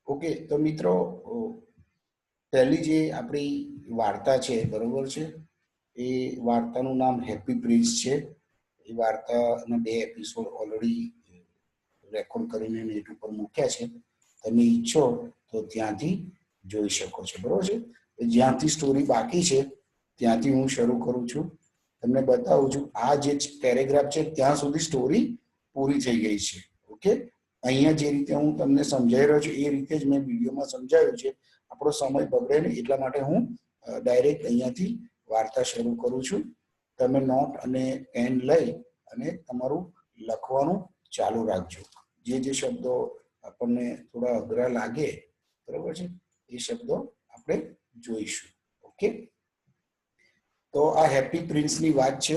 Okay, તો મિત્રો પહેલી જે આપણી વાર્તા છે, બરોબર છે, એ વાર્તાનું નામ હેપી પ્રિન્સ છે. એ વાર્તાના 2 એપિસોડ ઓલરેડી રેકોર્ડ કરીને નેટ ઉપર મૂક્યા છે. તમે ઈચ્છો તો ત્યાંથી જોઈ શકો છો, બરોબર છે. જ્યાંથી સ્ટોરી બાકી છે ત્યાંથી હું શરૂ કરું છું. તમને બતાવું છું આ જે પેરેગ્રાફ છે ત્યાં સુધી સ્ટોરી પૂરી થઈ ગઈ છે. ઓકે, અહીંયા જે રીતે હું તમને સમજાવી રહ્યો છું એ રીતે જ મેં વિડીયોમાં સમજાવ્યું છે. આપણો સમય બગડે નહીં એટલા માટે હું ડાયરેક્ટ અહીંયાથી વાર્તા શરૂ કરું છું. તમે નોટ અને પેન લઈ અને તમારું લખવાનું ચાલુ રાખજો. જે શબ્દો આપણને થોડા અઘરા લાગે, બરોબર છે, એ શબ્દો આપણે જોઈશું. ઓકે, તો આ હેપી પ્રિન્સની વાત છે.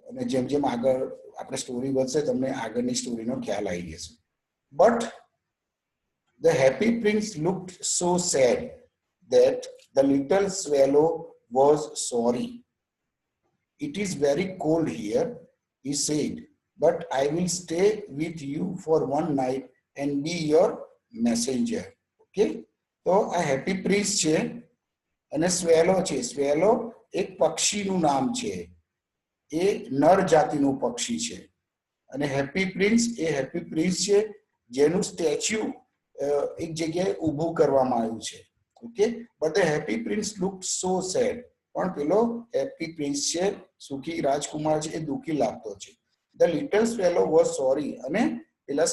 અને જેમ જેમ આગળ આપણે સ્ટોરી વધશે તમને આગળની સ્ટોરીનો ખ્યાલ આવી જશે. But the happy prince looked so sad that the little swallow was sorry. It is very cold here, he said, but I will stay with you for one night and be your messenger. Okay, તો આ happy Prince છે અને સ્વેલો છે. સ્વેલો એક પક્ષીનું નામ છે. એ નર જાતિનું પક્ષી છે અને હેપી પ્રિન્સ એ હેપી પ્રિન્સ છે જેનું સ્ટેચ્યુ એક જગ્યાએ ઊભું કરવામાં આવ્યું છે. Okay, but the Happy Prince look so sad. પણ પેલો હેપી પ્રિન્સ છે, સુખી રાજકુમાર છે, એ દુઃખી લાગતો છે. The little swallow was sorry. અને પેલા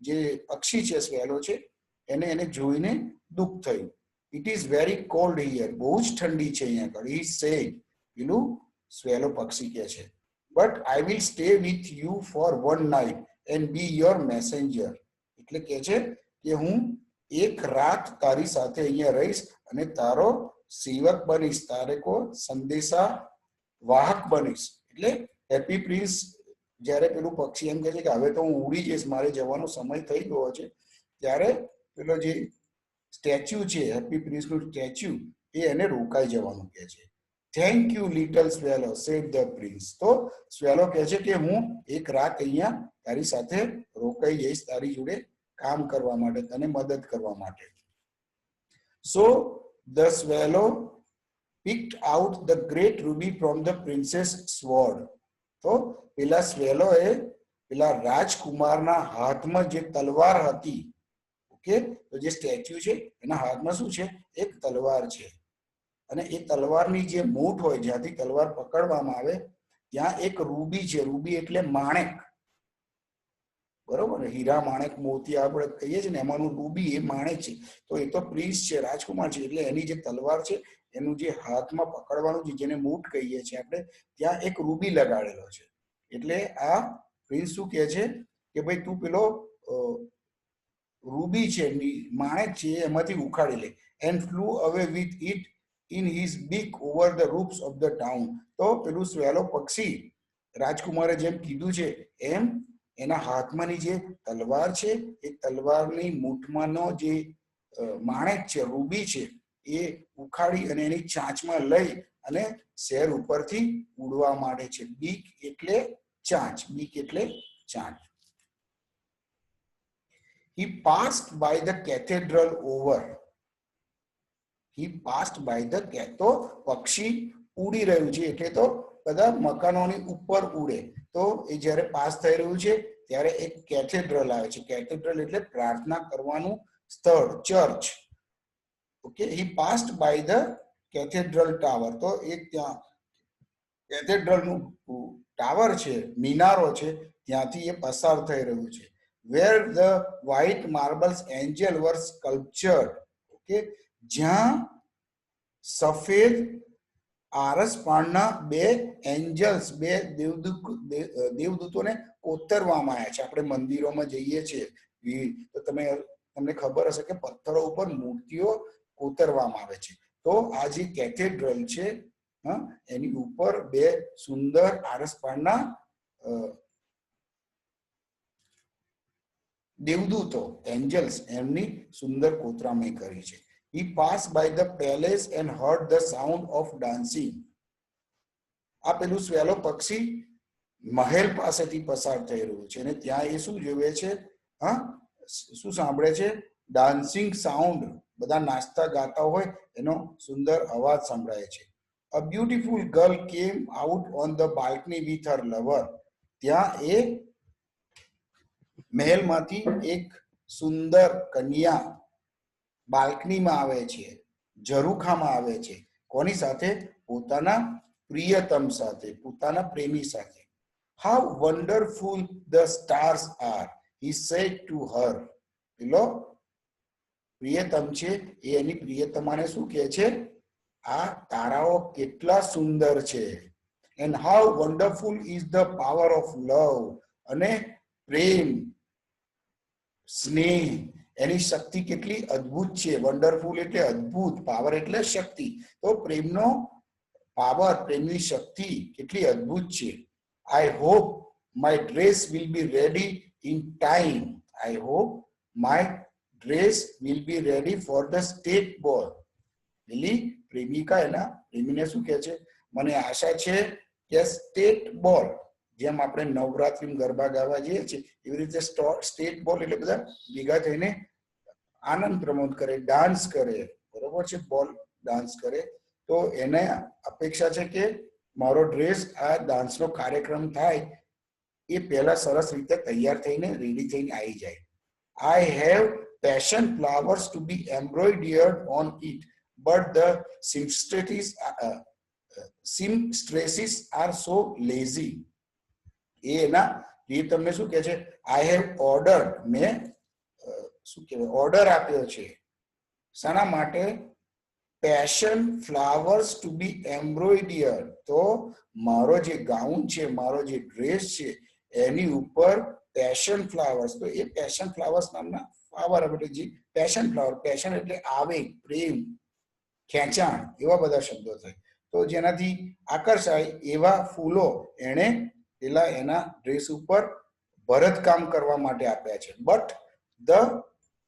જે પક્ષી છે સ્વેલો છે એને જોઈને દુઃખ થયું. It is very cold here. બહુ જ ઠંડી છે અહીંયા આગળ. હી સેડ, પેલું સ્વેલો પક્ષી કહે છે, but I will stay with you for one night and B your messenger. એટલે કહે છે કે હું એક રાત તારી સાથે અહીંયા રહીશ અને તારો સેવક બનીશ, તારે કો સંદેશા વાહક બનીશ. એટલે હેપી પ્રિન્સ જ્યારે પેલું પક્ષી એમ કહે છે કે હવે તો હું ઉડી જઈશ, મારે જવાનો સમય થઈ ગયો છે, ત્યારે પેલો જે સ્ટેચ્યુ છે, હેપી પ્રિન્સનું સ્ટેચ્યુ, એ એને રોકાઈ જવાનું કહે છે. Thank you little swallow said the prince. તો સ્વેલો કહે છે કે હું એક રાત અહીંયા તારી સાથે રોકાઈ જઈશ, તારી જોડે કામ કરવા માટે, તને મદદ કરવા માટે. સો the સ્વેલો picked out the great ruby from the princess sword. તો પેલા સ્વેલોએ પેલા રાજકુમારના હાથમાં જે તલવાર હતી, ઓકે, તો જે સ્ટેચ્યુ છે એના હાથમાં શું છે? એક તલવાર છે. અને એ તલવારની જે મૂઠ હોય, જ્યાંથી તલવાર પકડવામાં આવે ત્યાં એક રૂબી છે. રૂબી એટલે માણેક, બરોબર? હીરા, માણેક, મોતી આપણે કહીએ છીએ ને, એમાંનું રૂબી એ માણેક છે. તો એ તો પ્રિન્સ છે, રાજકુમાર છે, એટલે એની જે તલવાર છે એનું જે હાથમાં પકડવાનું છે, જેને મૂઠ કહીએ છીએ આપણે, ત્યાં એક રૂબી લગાડેલો છે. એટલે આ પ્રિન્સ શું કહે છે કે ભાઈ તું પેલો રૂબી છે, માણેક છે, એમાંથી ઉખાડી લે. And flew away with it in his beak over the roofs of the town. તો પેલું સ્વેલો પક્ષી રાજકુમારે જેમ કીધું છે એમ એના હાથમાંની જે તલવાર છે એ તલવારની મૂઠમાંનો જે માણેક છે, રૂબી છે, એ ઉખાડી અને એની ચાંચમાં લઈ અને શહેર ઉપરથી ઉડવા માંડે છે. બીક એટલે ચાંચ, બીક એટલે ચાંચ. He passed by the cathedral over. He passed by the તો પક્ષી ઉડી રહ્યું છે એટલે તો બધા મકાનોની ઉપર ઉડે. તો એ જ્યારે પાસ થઈ રહ્યું છે ત્યારે એક કેથેડ્રલ આવે છે. કેથેડ્રલ એટલે પ્રાર્થના કરવાનું સ્થળ, church. Okay, he passed by the cathedral tower. તો એક ત્યાં કેથેડ્રલનું ટાવર છે, મિનારો છે, ત્યાંથી એ પસાર થઈ રહ્યું છે. where the white marbles angel were sculptured. Okay, જ્યાં સફેદ આરસપાળના બે એન્જલ્સ, બે દેવદૂતોને કોતરવામાં આવ્યા છે. આપણે મંદિરોમાં જઈએ છીએ તો તમને ખબર હશે કે પથ્થરો ઉપર મૂર્તિઓ કોતરવામાં આવે છે. તો આ જે કેથેડ્રલ છે એની ઉપર બે સુંદર આરસપાળના દેવદૂતો, એન્જલ્સ, એમની સુંદર કોતરામણી કરી છે. He passed by the palace and heard the sound of dancing. આ પેલું સ્વેલો પક્ષી મહેલ પાસેથી પસાર થઈ રહ્યું છે અને ત્યાં એ શું જોવે છે? શું સાંભળે છે? ડાન્સિંગ સાઉન્ડ, બધા નાચતા ગાતા હોય એનો સુંદર અવાજ સંભળાય છે. A beautiful girl came out on the balcony with her lover. ત્યાં એ મહેલમાંથી એક સુંદર કન્યા બાલ્કનીમાં આવે છે, ઝરૂખામાં આવે છે. કોની સાથે? પોતાના પ્રિયતમ સાથે, પોતાના પ્રેમી સાથે. How wonderful the stars are, he said to her. પેલો પ્રિયતમ છે એ એની પ્રિયતમાને શું કહે છે? આ તારાઓ કેટલા સુંદર છે. And how wonderful is the power of લવ. અને પ્રેમ, સ્નેહ, એની શક્તિ કેટલી અદ્ભુત છે. વન્ડરફુલ એટલે અદ્ભુત, પાવર એટલે શક્તિ. તો પ્રેમનો પાવર, પ્રેમની શક્તિ કેટલી અદ્ભુત છે. I hope my dress will be ready in time. I hope my dress will be ready for the state બોલ. પેલી પ્રેમિકા એના પ્રેમીને શું કહે છે? મને આશા છે કે સ્ટેટ બોલ, જેમ આપણે નવરાત્રિમાં ગરબા ગાવા જઈએ છીએ એવી રીતે સ્ટેટ બોલ એટલે બધા ભેગા થઈને આનંદ પ્રમોદ કરે, ડાન્સ કરે, બરોબર છે, બોલ ડાન્સ કરે. તો એને અપેક્ષા છે કે મારો ડ્રેસ આ ડાન્સનો કાર્યક્રમ થાય એ પહેલા સરસ રીતે તૈયાર થઈને રેડી થઈને આવી જાય. I have passion flowers to be embroidered on it but the seamstresses are so lazy. એ તમને શું કહે છે? આઈ હેવ ઓર્ડર્ડ, મેં શું કહેવાય ઓર્ડર આપ્યો છે. શાના માટે? Passion flowers to be એમ્બ્રોઇડર્ડ. તો મારો જે ગાઉન છે, મારો જે ડ્રેસ છે એની ઉપર પેશન ફ્લાવર્સ, તો એ પેશન ફ્લાવર્સ નામના ફ્લાવર એટલે જે પેશન ફ્લાવર, પેશન એટલે આવેગ, પ્રેમ, ખેંચાણ, એવા બધા શબ્દો થાય. તો જેનાથી આકર્ષાય એવા ફૂલો એણે પેલા એના ડ્રેસ ઉપર ભરતકામ કરવા માટે આપ્યા છે. But the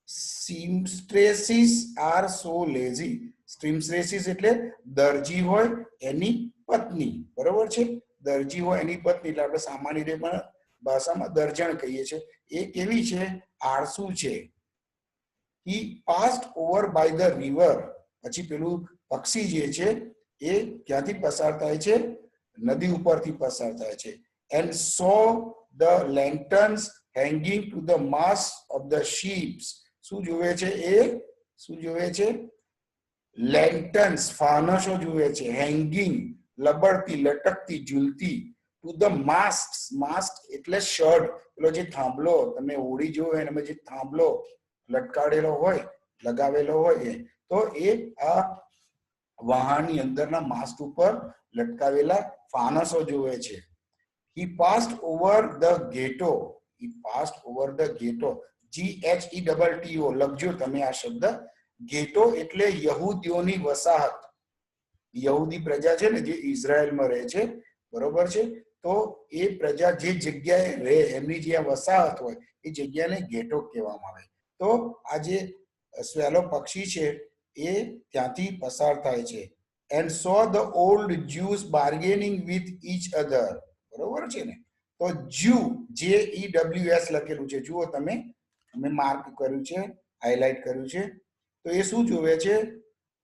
seamstresses are so lazy. seamstresses એટલે દરજી હોય એની પત્ની, બરોબર છે, દરજી હોય એની પત્ની એટલે આપણે સામાન્ય રીતે પણ ભાષામાં દર્જણ કહીએ છીએ. એ કેવી છે? આળસુ છે. he passed over by the river. પછી પેલું પક્ષી જે છે એ ક્યાંથી પસાર થાય છે? નદી ઉપરથી પસાર થાય છે. and saw the lanterns hanging to the mast of the ships. શું જોવે છે? એ શું જોવે છે? લેન્ટન્સ, ફાનસો જોવે છે. હેંગિંગ, લબડતી, લટકતી, ઝૂલતી. ટુ ધ માસ્ટ, માસ્ટ એટલે શર્ટ, પેલો જે થાંભલો તમે ઓળી જોયો એમાં જે થાંભલો લટકાડેલો હોય, લગાવેલો હોય એ, તો એ આ વહાણની અંદરના માસ્ટ ઉપર લટકાવેલા ફાનસો જોવે છે. he passed over the ghetto. he passed over the ghetto. GHETTO લખજો તમે આ શબ્દ. ગેટો એટલે યહૂદીઓની વસાહત. યહૂદી પ્રજા છે ને જે ઇઝરાયલમાં રહે છે, બરોબર છે, તો એ પ્રજા જે જગ્યાએ રહે એમની જે વસાહત હોય એ જગ્યાને ગેટો કહેવામાં આવે. તો આ જે સ્વેલો પક્ષી છે એ ત્યાંથી પસાર થાય છે. and saw the old Jews bargaining with each other. બરોબર છે ને? તો જ્યુ, JEWS લખેલું છે, જુઓ તમે, મેં માર્ક કર્યું છે, હાઇલાઇટ કર્યું છે. તો એ શું જોવે છે?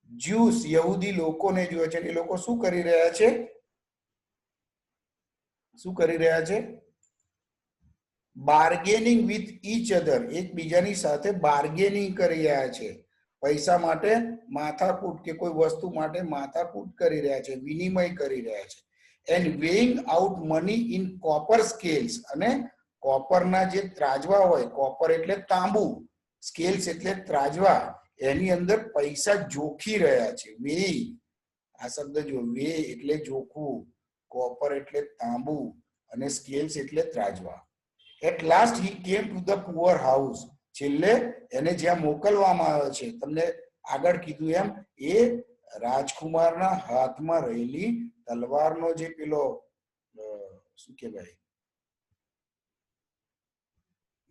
જ્યુસ, યહૂદી લોકોને જોવે છે. એ લોકો શું કરી રહ્યા છે? શું કરી રહ્યા છે? બાર્ગેનિંગ વિથ ઈચ અધર, એકબીજાની સાથે બાર્ગેનિંગ કરી રહ્યા છે. પૈસા માટે માથાકૂટ કે કોઈ વસ્તુ માટે માથાકૂટ કરી રહ્યા છે, વિનિમય કરી રહ્યા છે. And weighing out money in copper scales, અને કોપરના જે ત્રાજવા હોય, કોપર એટલે તાંબુ, સ્કેલ્સ એટલે ત્રાજવા, એની અંદર પૈસા જોખી રહ્યા છે. વેઇ, આ શબ્દ જો, વે એટલે જોખવું, કોપર એટલે તાંબુ અને સ્કેલ્સ એટલે ત્રાજવા. At last he came to the poor house. છેલ્લે એને જ્યાં મોકલવામાં આવે છે, તમને આગળ કીધું એમ, એ રાજકુમારના હાથમાં રહેલી તલવારનો જે પેલો શું કહેવાય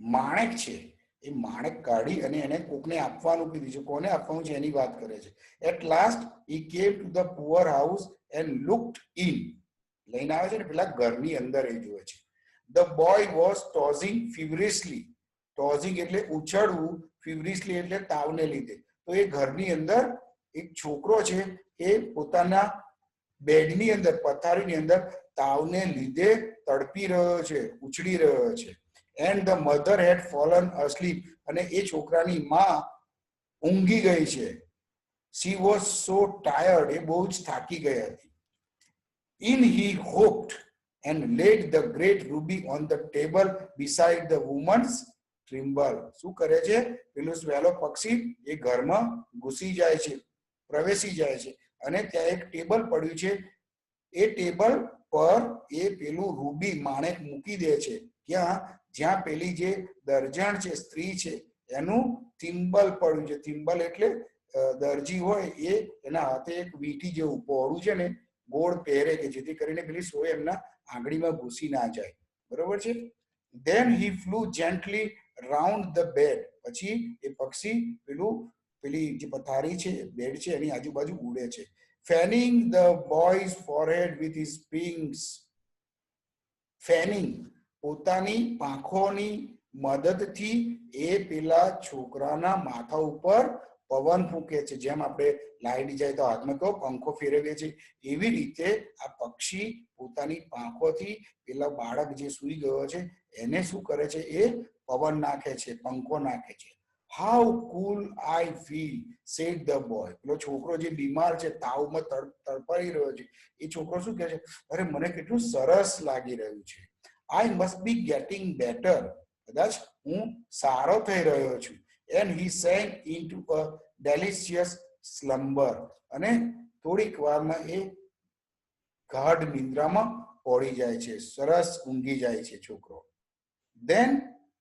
માણેક છે, એ માણેક કાઢી અને એને કોકને આપવાનું કીધું છે. કોને આપવાનું છે એની વાત કરે છે. At last he came to the poor house and looked in. લઈને આવે છે ને પેલા ઘરની અંદર એ જોવે છે. The boy was tossing feverishly. ટોઝિંગ એટલે ઉછળવું, ફીવરિશલી એટલે તાવને લીધે. તો એ ઘરની અંદર એક છોકરો છે એ પોતાના બેડની અંદર, પથારીની અંદર તાવને લીધે તડપી રહ્યો છે, ઉછળી રહ્યો છે. And the mother head ફોલન asleep, અને એ છોકરાની માં ઊંઘી ગઈ છે. શી વોઝ સો ટાયર્ડ, એ બહુ જ થાકી ગઈ હતી. In he હોપ્ડ and laid the great ruby on the table beside the woman's thimble. શું કરે છે પેલું સ્વેલો પક્ષી એ ઘરમાં ઘૂસી જાય છે, પ્રવેશી જાય છે, અને ત્યાં એક ટેબલ પડ્યું છે. એ ટેબલ પર એ પેલું રૂબી માણેક મૂકી દે છે. ક્યાં? જ્યાં પેલી જે દરજાણ છે, સ્ત્રી છે, એનું થિમ્બલ પડ્યું છે. થિમ્બલ એટલે દરજી હોય એ એના હાથે એક વીંટી જેવું પહોળું છે ને ગોળ પહેરે કે જેથી કરીને પેલી સોય એમના આંગળીમાં ઘૂસી ના જાય. બરોબર છે. Then he flew gently round the bed. પછી એ પક્ષી પેલી જે પથારી છે, બેડ છે, એની આજુબાજુ ઉડે છે. Fanning the boy's forehead with his wings. Fanning પોતાની પાંખોની મદદથી એ પેલા છોકરાના માથા ઉપર પવન ફૂંકે છે. જેમ આપણે લાઈટ જાય તો હાથમાં તો પંખો ફેરવીએ છે, એવી રીતે આ પક્ષી પોતાની પાંખોથી પેલા બાળક જે સૂઈ ગયો છે એને શું કરે છે? એ પવન નાખે છે, પંખો નાખે છે. How cool I feel, said the boy. પેલો છોકરો જે બીમાર છે, તાવમાં તડપાઈ રહ્યો છે, એ છોકરો શું કહે છે? અરે મને કેટલું સરસ લાગી રહ્યું છે. I must be getting better, કદાચ હું સારો થઈ રહ્યો છું. And he sank into a delicious slumber. અને થોડીક વારમાં એ ગાઢ નિંદ્રામાં પડી જાય છે, સરસ ઊંઘી જાય છે છોકરો. Then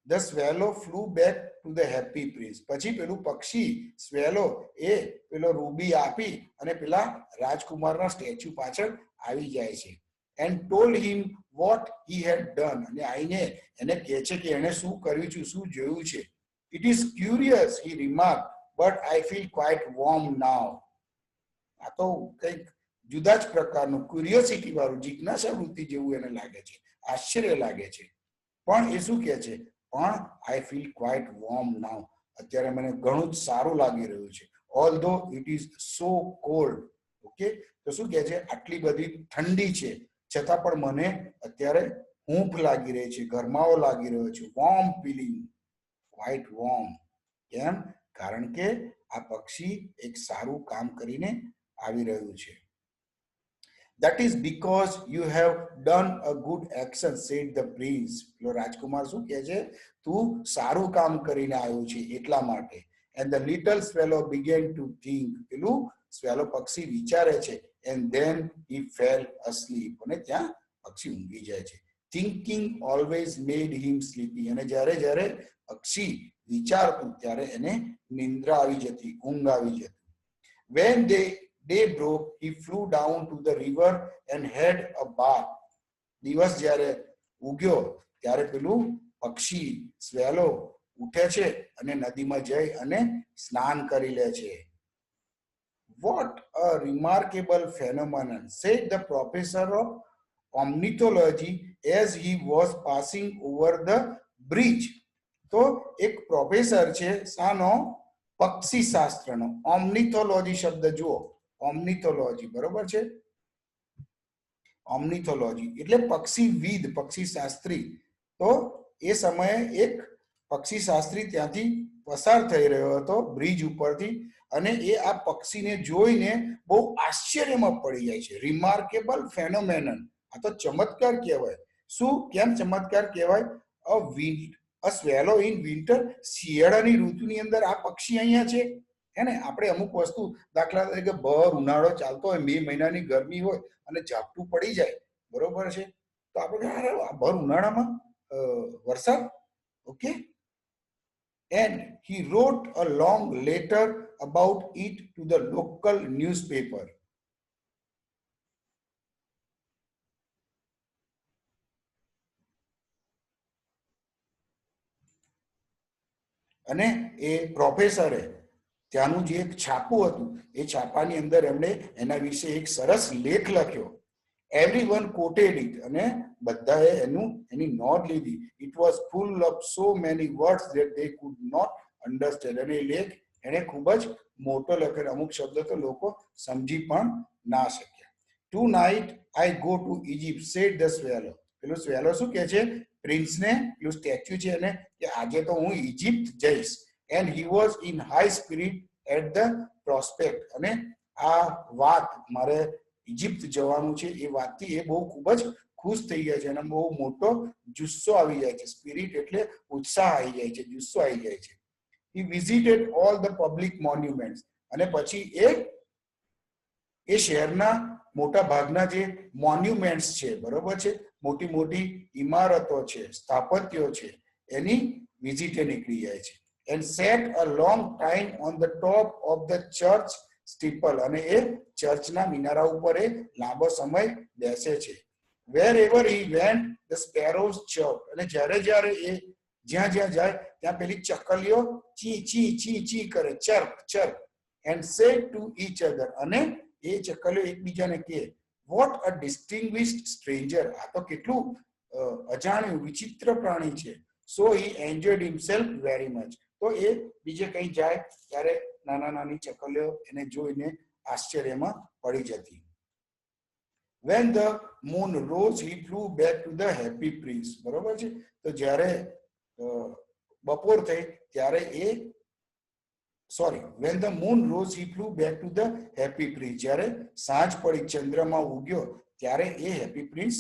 the swallow flew back to the happy prince. પછી પેલું પક્ષી સ્વેલો એ પેલો રૂબી આપી અને પેલા રાજકુમારના સ્ટેચ્યુ પાછળ આવી જાય છે. And told him what he had done. અને આઈને એને કહે છે કે એને શું કર્યું છે, શું જોયું છે. It is curious, he remarked, but I feel quite warm now. આ તો કંઈક જુદા જ પ્રકારનું ક્યુરિયોસિટી વાળું, જિજ્ઞાસા વૃત્તિ જેવું એને લાગે છે, આશ્ચર્ય લાગે છે. પણ એ શું કહે છે? પણ I feel quite warm now. અત્યારે મને ઘણું જ સારું લાગી રહ્યું છે. Although it is so cold. Okay, તો શું કહે છે? આટલી બધી ઠંડી છે છતાં પણ મને અત્યારે હૂંફ લાગી રહી છે, ગરમાવો લાગી રહ્યો છે. Warm feeling, quite warm. કેમ? કારણ કે આ પક્ષી એક સારું કામ કરીને આવી રહ્યું છે. That is because you have done a good action, said the prince. પેલો રાજકુમાર શું કહે છે? તું સારું કામ કરીને આવ્યો છે એટલા માટે. And the little swallow began to think. પેલું સ્વેલો પક્ષી વિચારે છે. And then he fell asleep. અને ત્યાં પક્ષી ઊંઘી જાય છે. Thinking always made him sleepy. અને જ્યારે જ્યારે પક્ષી વિચારતું ત્યારે એને નિંદ્રા આવી જતી, ઊંઘ આવી જતી. When day broke, he flew down to the river and had a bath. દિવસ જ્યારે ઉગ્યો ત્યારે પેલું પક્ષી સ્વેલો ઉઠે છે અને નદીમાં જઈ અને સ્નાન કરી લે છે. What a remarkable phenomenon, said the professor of ornithology as he was passing over the bridge. તો એક પ્રોફેસર છે શાનો? પક્ષી શાસ્ત્રનો. ઓર્નિથોલોજી શબ્દ જુઓ, ઓર્નિથોલોજી, બરોબર છે? ઓર્નિથોલોજી એટલે પક્ષીવિદ, પક્ષી શાસ્ત્રી. તો એ સમયે એક પક્ષી શાસ્ત્રી ત્યાંથી પસાર થઈ રહ્યો હતો બ્રિજ ઉપરથી, અને એ આ પક્ષીને જોઈને બહુ આશ્ચર્યમાં પડી જાય છે. રિમાર્કેબલ ફેનોમેનન, આ તો ચમત્કાર કહેવાય. શું? કેમ ચમત્કાર કહેવાય? A swallow in winter, શિયાળાની ઋતુની અંદર આ પક્ષી અહીંયા છે. હે ને? આપણે અમુક વસ્તુ, દાખલા તરીકે ભર ઉનાળો ચાલતો હોય, મે મહિનાની ગરમી હોય અને ઝાપટું પડી જાય, બરોબર છે? તો આપણે ભર ઉનાળામાં વરસાદ. Okay. And he wrote a long letter about it to the local newspaper. અને એ પ્રોફેસરે ત્યાંનું જે એક છાપું હતું એ છાપાની અંદર એમણે એના વિશે એક સરસ લેખ લખ્યો. એવરીવન કોટેડ ઇટ, અને બધાએ એની નોંધ લીધી. It was full of so many words that they could not understand. અને એ લેખ એને ખૂબ જ મોટો લખેલો, અમુક શબ્દો તો લોકો સમજી પણ ના શક્યા. Tonight I go to Egypt said the swallow. પેલું સ્વેલો શું કહે છે? પ્રિન્સને પેલું સ્ટેચ્યુ છે એને કે આજે તો હું ઇજિપ્ત જઈશ. And he was in high spirit at the prospect. અને આ વાત, મારે ઇજિપ્ત જવાનું છે એ વાતથી એ બહુ ખૂબ જ ખુશ થઈ ગયા છે અને બહુ મોટો જુસ્સો આવી જાય છે. સ્પિરિટ એટલે ઉત્સાહ આવી જાય છે, જુસ્સો આવી જાય છે. He visited all the public monuments. અને પછી એ શહેરના મોટા ભાગના જે મોન્યુમેન્ટ્સ છે, બરોબર છે, મોટી મોટી ઇમારતો છે, સ્થાપત્યો છે, એની વિઝિટે નીકળી જાય છે. And sat a long time on the top of the church steeple. અને એ ચર્ચના મિનારા ઉપર એ લાંબો સમય બેસે છે. Wherever he went, the sparrows chirped. અને જ્યારે જ્યારે એ જ્યાં જ્યાં જાય ત્યાં પેલી ચકલીઓ ચી ચી ચી ચી કરે, ચર્પ ચર્પ. And said to each other. અને એ ચકલીઓ એકબીજાને કહે, what a distinguished stranger. આ તો કેટલું અજાણ્યું વિચિત્ર પ્રાણી છે. So he enjoyed himself very much. તો એ બીજે કઈ જાય ત્યારે નાના નાની ચકલીઓ એને જોઈને આશ્ચર્યમાં પડી જતી. When the moon rose, he flew back to the happy prince. બરોબર છે? તો જ્યારે બપોર થઈ ત્યારે when the moon rose, he flew back to the happy prince. જ્યારે સાંજ પડી, ચંદ્રમા ઉગ્યો ત્યારે એ હેપી પ્રિન્સ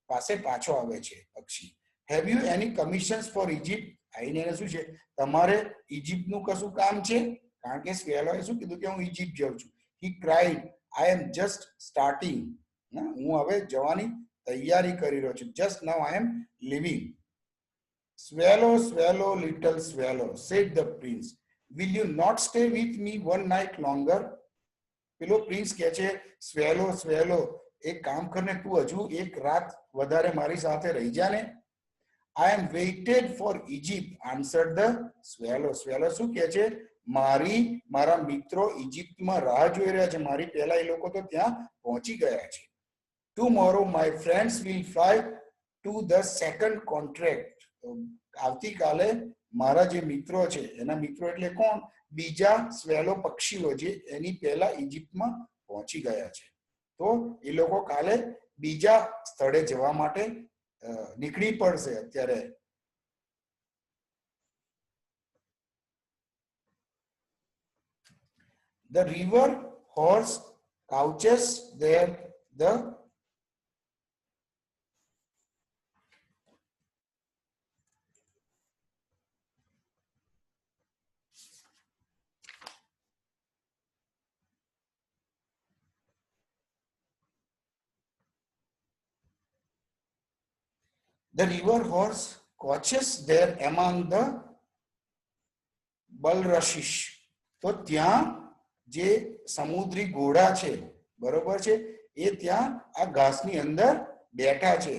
પાસે પાછો આવે છે પક્ષી. Have you any commissions for Egypt? આઈને એને શું છે, તમારે ઇજિપ્તનું કશું કામ છે? કારણ કે સ્વેલોએ શું કીધું કે હું ઇજિપ્ત જાઉં છું. He cried, I am just starting. હું હવે જવાની તૈયારી કરી રહ્યો છું. Just now I am leaving. Swallow, swallow, little swallow, said the prince. Will you not stay with me one night longer? પેલો પ્રિન્સ કહે છે, સ્વેલો સ્વેલો, એક કામ કરને, તું હજુ એક રાત વધારે મારી સાથે રહી જા ને. I am waited for Egypt, answered the swallow. Swallow શું કહે છે, મારા મિત્રો ઇજિપ્તમાં રાહ જોઈ રહ્યા છે, મારી પહેલા એ લોકો તો ત્યાં પહોંચી ગયા છે. Tomorrow my friends will fly to the second contract. આવતીકાલે મારા જે મિત્રો છે, એના મિત્રો એટલે કોણ? બીજા સ્વેલો પક્ષીઓ જે એની પહેલા ઇજિપ્તમાં પહોંચી ગયા છે. તો એ લોકો કાલે બીજા સ્થળે જવા માટે નીકળી પડશે. અત્યારે the river horse couches there, the river horse couches there among the bulrushes. તો ત્યાં જે સમુદ્રી ઘોડા છે, બરોબર છે, એ ત્યાં આ ઘાસની અંદર બેઠા છે.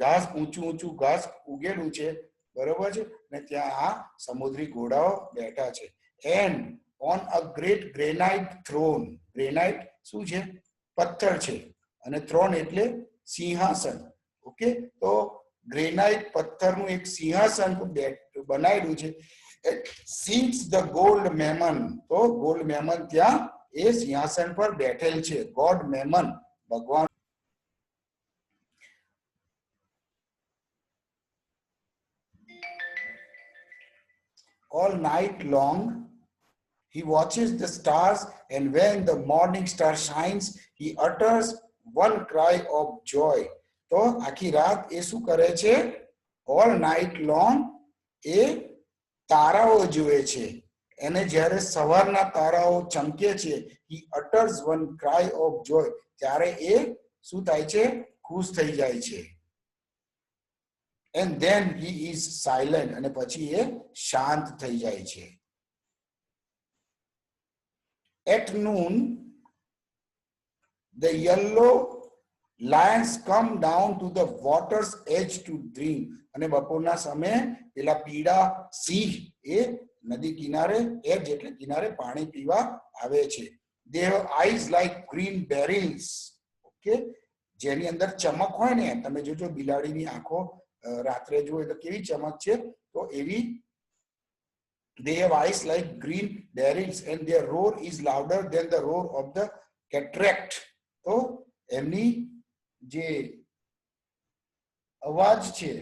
ઘાસ ઊંચું ઊંચું ઘાસ ઉગેલું છે, બરોબર છે, ને ત્યાં આ સમુદ્રી ઘોડાઓ બેઠા છે. And on a great granite throne. Granite શું છે? પથ્થર છે, અને થ્રોન એટલે સિંહાસન. ઓકે, તો ગ્રેનાઇટ પથ્થરનું એક સિંહાસન બનાવેલું છે. Sings the gold mammon. તો ગોલ્ડ મેમન ત્યાં એ સિંહાસન પર બેઠેલ છે. ગોડ મેમન, ભગવાન. All night long he watches the stars, and when the morning star shines, he utters one cry of joy. તો આખી રાત એ શું કરે છે? All night long એ તારાઓ જુએ છે, અને જ્યારે સવારના તારાઓ ચમકે છે, he utters one cry of joy. ત્યારે એ શું થાય છે? ખુશ થઈ જાય છે. And then he is silent. અને પછી એ શાંત થઈ જાય છે. At noon the yellow lions come down to the water's edge to drink. અને બપોરના સમયે પેલા પીડા સિંહ એ નદી કિનારે, એજ એટલે કિનારે, પાણી પીવા આવે છે. They have eyes like green berries. Okay, જેની અંદર ચમક હોય ને, તમે જોજો બિલાડીની આંખો રાત્રે જુઓ તો કેવી ચમક છે, તો એવી they have eyes like green beryls and their roar is louder than the roar of the cataract. તો એમની જે અવાજ છે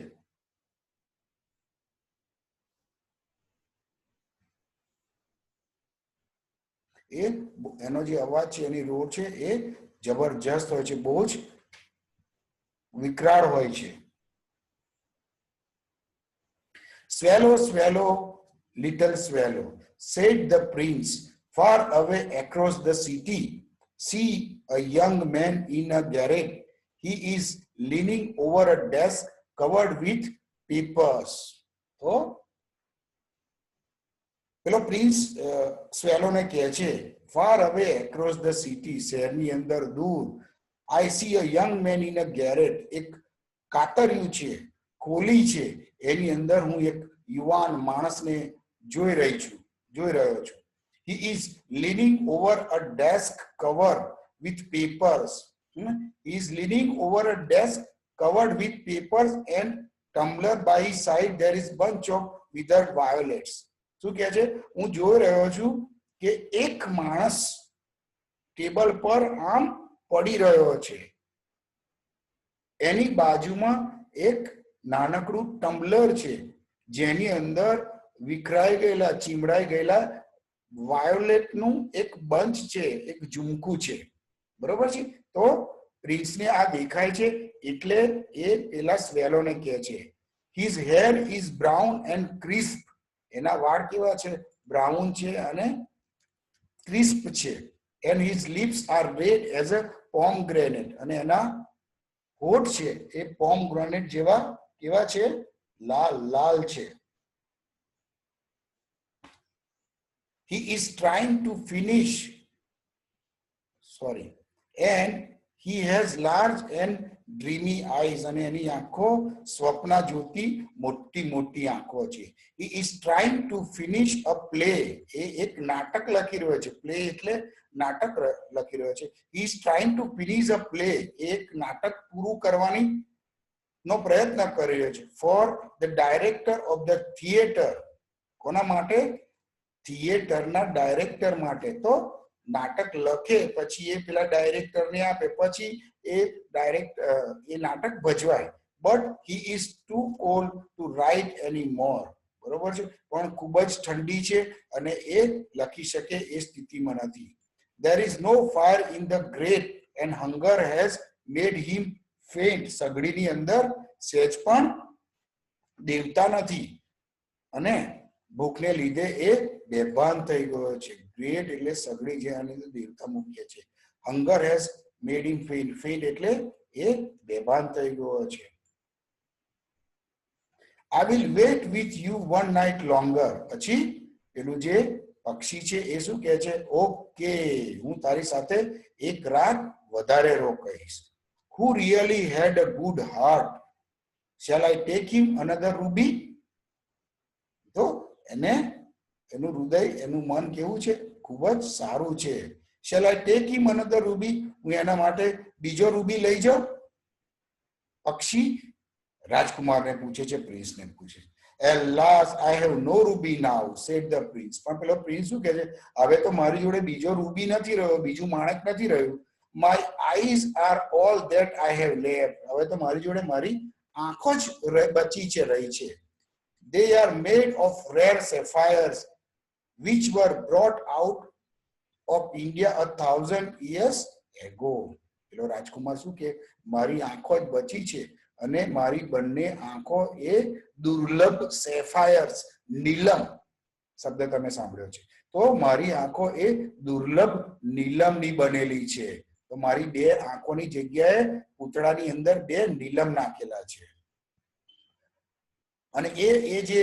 એ એનો જે અવાજ છે એની રોર છે એ જબરજસ્ત હોય છે, બહુ જ વિકરાળ હોય છે. Swallow, swallow, little swallow, said the prince, far away across the city. See a young man in a garret. He is leaning over a desk covered with papers. તો પેલો પ્રિન્સ સ્વેલો ને કહે છે, far away across the city, શહેરની અંદર દૂર, I see a young man in a garret. એક કાતરિયું છે, ખોલી છે, એની અંદર હું એક યુવાન માણસને જોઈ રહ્યો છું. He is leaning over a desk covered with papers. He is leaning over a desk covered with papers and tumbler by his side there is bunch of withered violets. શું કહે છે? હું જોઈ રહ્યો છું કે એક માણસ ટેબલ પર આમ પડી રહ્યો છે, એની બાજુમાં એક નાનકડું ટમ્બલર છે જેની અંદર વિખરાઈ ગયેલા, ચીમડાઈ ગયેલા વાયોલેટનું એક બંચ છે, એક ઝુમકું છે. બરોબર છે? તો પ્રિન્સને આ દેખાય છે એટલે એ પેલા સ્વેલોને કહે છે, his hair is brown and crisp. એના વાળ કેવા છે? બ્રાઉન છે અને ક્રિસ્પ છે. and his lips are red as a pomegranate. અને એના હોઠ છે એ પોમગ્રેનેટ જેવા કેવા છે? લાલ છે. he is trying to finish, and he has large and dreamy eyes. અને એની આંખો સ્વપ્ના જોતી મોટી મોટી આંખો છે. he is trying to finish a play. એ એક નાટક લખી રહ્યો છે. પ્લે એટલે નાટક લખી રહ્યો છે. he is trying to finish a play. એક નાટક પૂરું કરવાની નો પ્રયત્ન કરી રહ્યો છે. for the director of the theater. કોના માટે? થિયેટરના ડાયરેક્ટર માટે. તો નાટક લખે પછી એ પેલા ડાયરેક્ટરને આપે, પછી એ નાટક ભજવાય. But he is too cold to write any more. બરોબર છે? પણ ખૂબ જ ઠંડી છે અને એ લખી શકે એ સ્થિતિમાં નથી. there is no fire in the grate and hunger has made him faint. સગડીની અંદર સેજ પણ દેવતા નથી અને ભૂખને લીધે એ બેભાન થઈ ગયો છે. ગ્રેટ એટલે સગડી છે અને દેવતા મુખ્ય છે. Hunger has made him faint. Faint એટલે એ બેભાન થઈ ગયો છે. I will wait with you one night longer. પછી પેલું જે પક્ષી છે એ શું કહે છે? ઓકે, હું તારી સાથે એક રાત વધારે રોકાઈશ. Who really had a good heart? Shall I take him another ruby? તો એનું હૃદય, એનું મન કેવું છે? ખૂબ જ સારું છે. Shall I take him another ruby? હું એના માટે બીજો રૂબી લઈ જાઉં? પક્ષી રાજકુમારને પૂછે છે, પ્રિન્સને પૂછે છે. Alas, I have no ruby now, said the prince. પણ પેલો પ્રિન્સ શું કહે છે? હવે તો મારી જોડે બીજો રૂબી નથી રહ્યો, બીજું માણેક નથી રહ્યું. My eyes are all that I have left. હવે તો મારી જોડે મારી આંખો જ બચી છે, રહી છે. They are made of rare sapphires which were brought out of India 1,000 years ago. પેલો રાજકુમાર શું કે મારી આંખો જ બચી છે અને મારી બંને આંખો એ દુર્લભ સેફાયર્સ, નીલમ શબ્દ તમે સાંભળ્યો છે. તો મારી આંખો એ દુર્લભ નીલમની બનેલી છે. તો મારી બે આંખોની જગ્યાએ પૂતળાની અંદર બે નીલમ નાખેલા છે. અને એ જે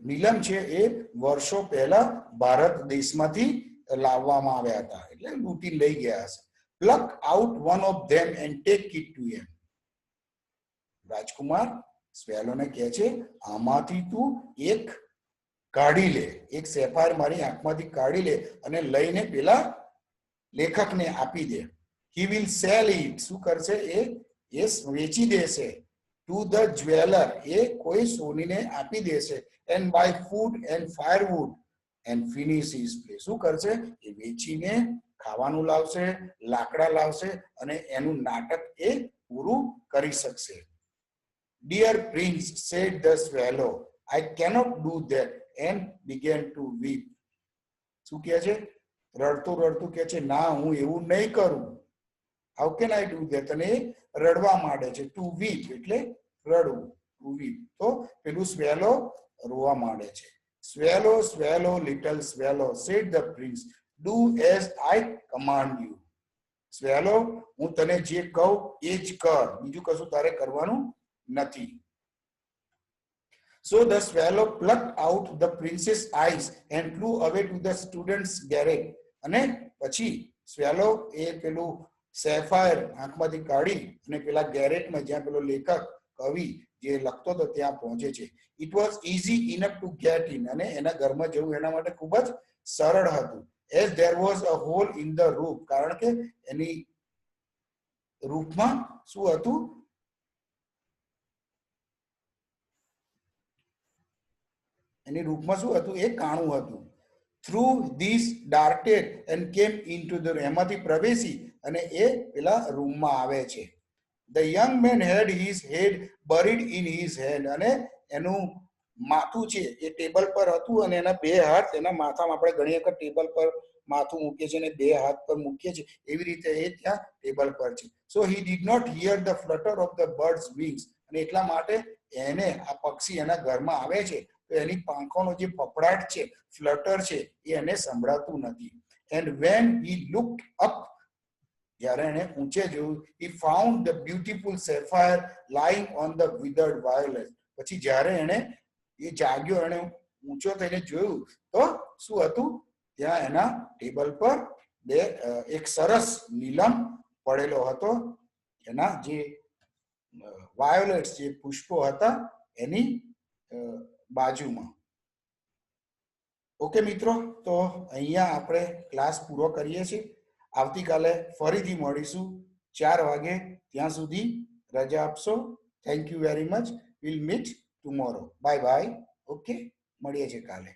નીલમ છે એ વર્ષો પહેલા ભારત દેશમાંથી લાવવામાં આવ્યા હતા, એટલે લૂંટી લઈ ગયા હશે. Pluck out one of them and take it to him. રાજકુમાર સ્વેલોને કહે છે, આમાંથી તું એક કાઢી લે, એક સેફાયર મારી આંખમાંથી કાઢી લે અને લઈને પેલા લેખકને આપી દે. he will sell it. શું કરશે? એ વેચી દેશે. to the jeweler, એ કોઈ સોનીને આપી દેશે. and buy food and firewood and finish his play. શું કરશે? એ વેચીને ખાવાનું લાવશે, લાકડા લાવશે અને એનું નાટક એ પૂરું કરી શકશે. Dear prince, said the swallow, I cannot do that, and began to weep. શું કહે છે? રડતું રડતું કહે છે, ના હું એવું નહીં કરું. How can I do that? અને રડવા માંડે છે. To weep એટલે રડવું. To weep. તો પેલું swallow રોવા માંડે છે. Swallow, swallow, little swallow, said the prince, do as I command you. Swallow, હું તને જે કહું એ જ કર, બીજું કશું તારે કરવાનું નથી. So the swallow plucked out the prince's eyes and flew away to the student's garret. અને પછી swallow એ પેલું સેફાયર આંખમાંથી કાઢી અને પેલા ગેરેટમાં જ્યાં પેલો લેખક કવિ જે લખતો હતો ત્યાં પહોંચે છે. It was easy enough to get in. અને એના ઘરમાં જવું એના માટે ખૂબ જ સરળ હતું. As there was a hole in the roof. કારણ કે એની રૂફમાં શું હતું? એની રૂપમાં શું હતું? એ કાણું હતું. Through this darted and came into the room. એમાંથી પ્રવેશી અને એ પેલા રૂમમાં આવે છે. The young man had his head buried in his hand. અને એનું માથું છે એ ટેબલ પર હતું અને એના બે હાથ એના માથામાં, આપણે ઘણી વખત ટેબલ પર માથું મૂકીએ છીએ અને બે હાથ પર મૂકીએ છીએ, એવી રીતે એ ત્યાં ટેબલ પર છે. So he did not hear the flutter of the bird's wings. અને એટલા માટે એને આ પક્ષી એના ઘરમાં આવે છે તો એની પાંખોનો જે ફફડાટ છે, ફ્લટર છે, એ એને સંભળાતું નથી. And when he looked up, જ્યારે એને ઊંચે જોયું, he found the beautiful sapphire lying on the withered violet. પછી જ્યારે એને એ જાગ્યો, એને ઊંચો થઈને જોયું તો શું હતું? ત્યાં એના ટેબલ પર એક સરસ નીલમ પડેલો હતો. એના જે વાયોલેટ્સ જે પુષ્પો હતા એની બાજુમાં. ઓકે મિત્રો, તો અહીંયા આપણે ક્લાસ પૂરો કરીએ છીએ. આવતીકાલે ફરીથી મળીશું 4 વાગે. ત્યાં સુધી રજા આપશો. Thank you very much. Will meet tomorrow. Bye bye. Okay, મળીએ છીએ કાલે.